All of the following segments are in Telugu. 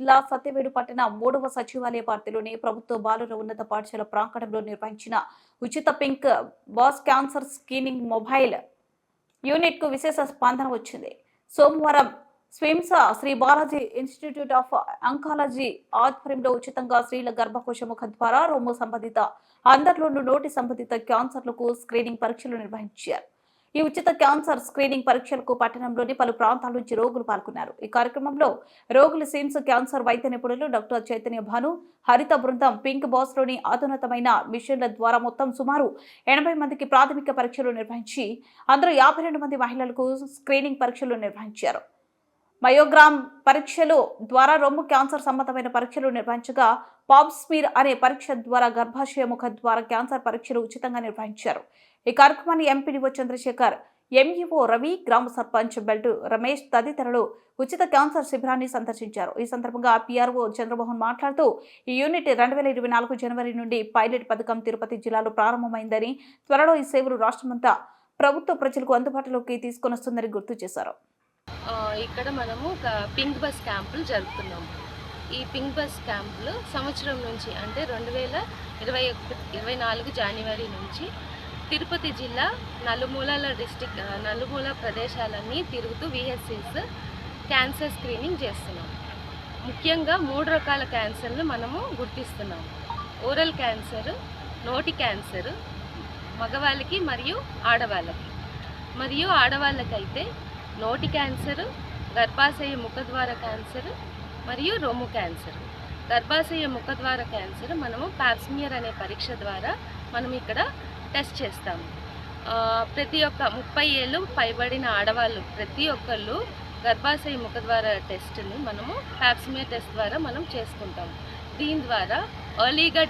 జిల్లా సత్యవేడు పట్టణ 3వ సచివాలయ పరిధిలోని ప్రభుత్వ బాలుర ఉన్నత పాఠశాల ప్రాంగణంలో నిర్వహించిన ఉచిత pink bus cancer screening mobile unit కు విశేష స్పందన వచ్చింది. సోమవారం SVIMS Sri Balaji institute of oncology ఆధ్వర్యంలో ఉచితంగా స్త్రీల గర్భకోశ ముఖద్వార, రొమ్ము సంబంధిత, అందరిలోనూ నోటి సంబంధిత క్యాన్సర్లకు స్క్రీనింగ్ పరీక్షలు నిర్వహించారు. ఈ ఉచిత క్యాన్సర్ స్క్రీనింగ్ పరీక్షలకు పట్టణంలోని పలు ప్రాంతాల నుంచి రోగులు పాల్గొన్నారు. ఈ కార్యక్రమంలో రోగులు సిమ్స్ క్యాన్సర్ వైద్య నిపుణులు డాక్టర్ చైతన్య భాను, హరిత బృందం పింక్ బాస్ లోని అధునాతమైన మిషన్ల ద్వారా మొత్తం సుమారు 80 మందికి ప్రాథమిక పరీక్షలు నిర్వహించి అందులో 52 మంది మహిళలకు స్క్రీనింగ్ పరీక్షలు నిర్వహించారు. మయోగ్రామ్ పరీక్షలు ద్వారా రొమ్ము క్యాన్సర్ సంబంధమైన పరీక్షలు నిర్వహించగా పాప్స్మీర్ అనే పరీక్ష ద్వారా గర్భాశయ ముఖ ద్వారా క్యాన్సర్ పరీక్షలు ఉచితంగా నిర్వహించారు. ఈ కార్యక్రమాన్ని ఎంపీడీఓ చంద్రశేఖర్, ఎంఈఓ రవి, గ్రామ సర్పంచ్ బెల్టు రమేష్ తదితరులు ఉచిత క్యాన్సర్ శిబిరాన్ని సందర్శించారు. ఈ సందర్భంగా పీఆర్ఓ చంద్రమోహన్ మాట్లాడుతూ ఈ యూనిట్ 2024 జనవరి నుండి పైలట్ పథకం తిరుపతి జిల్లాలో ప్రారంభమైందని, త్వరలో ఈ సేవలు రాష్ట్రమంతా ప్రభుత్వ ప్రజలకు అందుబాటులోకి తీసుకొనొస్తుందని గుర్తు చేశారు. ఇక్కడ మనము ఒక పింక్ బస్ క్యాంపులు జరుపుతున్నాము. ఈ పింక్ బస్ క్యాంపులు సంవత్సరం నుంచి అంటే 2024 జనవరి నుంచి తిరుపతి జిల్లా నలుమూల ప్రదేశాలన్నీ తిరుగుతూ విహెచ్సిస్ క్యాన్సర్ స్క్రీనింగ్ చేస్తున్నాం. ముఖ్యంగా 3 రకాల క్యాన్సర్లు మనము గుర్తిస్తున్నాము. ఓరల్ క్యాన్సర్, నోటి క్యాన్సర్ మగవాళ్ళకి మరియు ఆడవాళ్ళకి. మరియు ఆడవాళ్ళకైతే నోటి క్యాన్సర్, గర్భాశయ ముఖద్వార క్యాన్సర్ మరియు రొమ్ము క్యాన్సర్. గర్భాశయ ముఖద్వార క్యాన్సర్ మనము పాప్స్మియర్ అనే పరీక్ష ద్వారా మనం ఇక్కడ టెస్ట్ చేస్తాము. ప్రతి ఒక్క 30 ఏళ్ళు పైబడిన ఆడవాళ్ళు ప్రతి ఒక్కళ్ళు గర్భాశయ ముఖద్వార టెస్ట్ని మనము పాప్స్మియర్ టెస్ట్ ద్వారా మనం చేసుకుంటాము. దీని ద్వారా ఎర్లీగా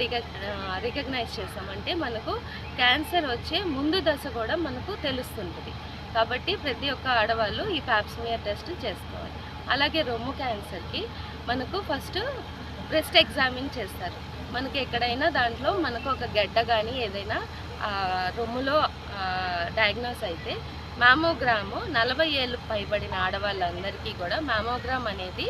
రికగ్నైజ్ చేస్తామంటే మనకు క్యాన్సర్ వచ్చే ముందు దశ కూడా మనకు తెలుస్తుంటుంది. కాబట్టి ప్రతి ఒక్క ఆడవాళ్ళు ఈ పాప్స్మియర్ టెస్ట్ చేసుకోవాలి. అలాగే రొమ్ము క్యాన్సర్కి మనకు ఫస్ట్ బ్రెస్ట్ ఎగ్జామిన్ చేస్తారు. మనకి ఎక్కడైనా దాంట్లో మనకు ఒక గడ్డ కానీ ఏదైనా రొమ్ములో డయాగ్నోస్ అయితే మ్యామోగ్రాము 40 ఏళ్ళు పైబడిన ఆడవాళ్ళందరికీ కూడా మ్యామోగ్రామ్ అనేది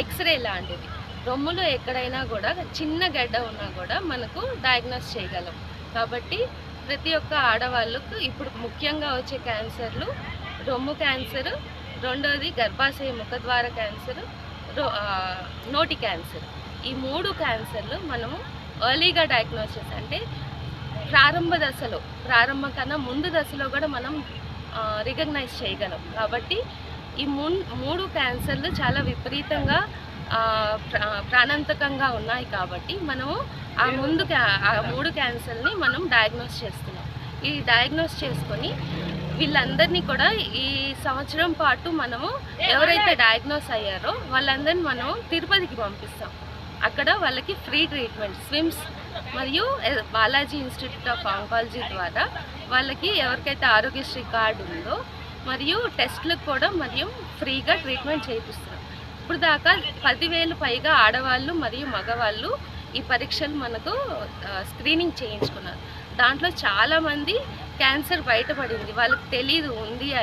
ఎక్స్రే లాంటిది. రొమ్ములో ఎక్కడైనా కూడా చిన్న గడ్డ ఉన్నా కూడా మనకు డయాగ్నోస్ చేయగలం. కాబట్టి ప్రతి ఒక్క ఆడవాళ్ళకు ఇప్పుడు ముఖ్యంగా వచ్చే క్యాన్సర్లు రొమ్ము క్యాన్సర్, రెండోది గర్భాశయ ముఖద్వార క్యాన్సర్, నోటి క్యాన్సర్. ఈ 3 క్యాన్సర్లు మనము ఎర్లీగా డయాగ్నోస్ చేస్తాం. అంటే ప్రారంభం కన్నా ముందు దశలో కూడా మనం రికగ్నైజ్ చేయగలం. కాబట్టి ఈ 3 క్యాన్సర్లు చాలా విపరీతంగా ప్రాణాంతకంగా ఉన్నాయి. కాబట్టి మనము ఆ 3 క్యాన్సర్ని మనం డయాగ్నోస్ చేస్తున్నాం. ఈ డయాగ్నోస్ చేసుకొని వీళ్ళందరినీ కూడా ఈ సంవత్సరం పాటు మనము ఎవరైతే డయాగ్నోస్ అయ్యారో వాళ్ళందరినీ మనం తిరుపతికి పంపిస్తాం. అక్కడ వాళ్ళకి ఫ్రీ ట్రీట్మెంట్ స్విమ్స్ మరియు బాలాజీ ఇన్స్టిట్యూట్ ఆఫ్ ఆంకాలజీ ద్వారా వాళ్ళకి ఎవరికైతే ఆరోగ్యశ్రీ కార్డు ఉందో మరియు టెస్ట్లకు కూడా మరియు ఫ్రీగా ట్రీట్మెంట్ చేయిస్తున్నాం. ఇప్పుడు దాకా 10,000 పైగా ఆడవాళ్ళు మరియు మగవాళ్ళు ఈ పరీక్షలు మనకు స్క్రీనింగ్ చేయించుకున్నారు. దాంట్లో చాలామంది క్యాన్సర్ బయటపడింది, వాళ్ళకి తెలీదు ఉంది అని.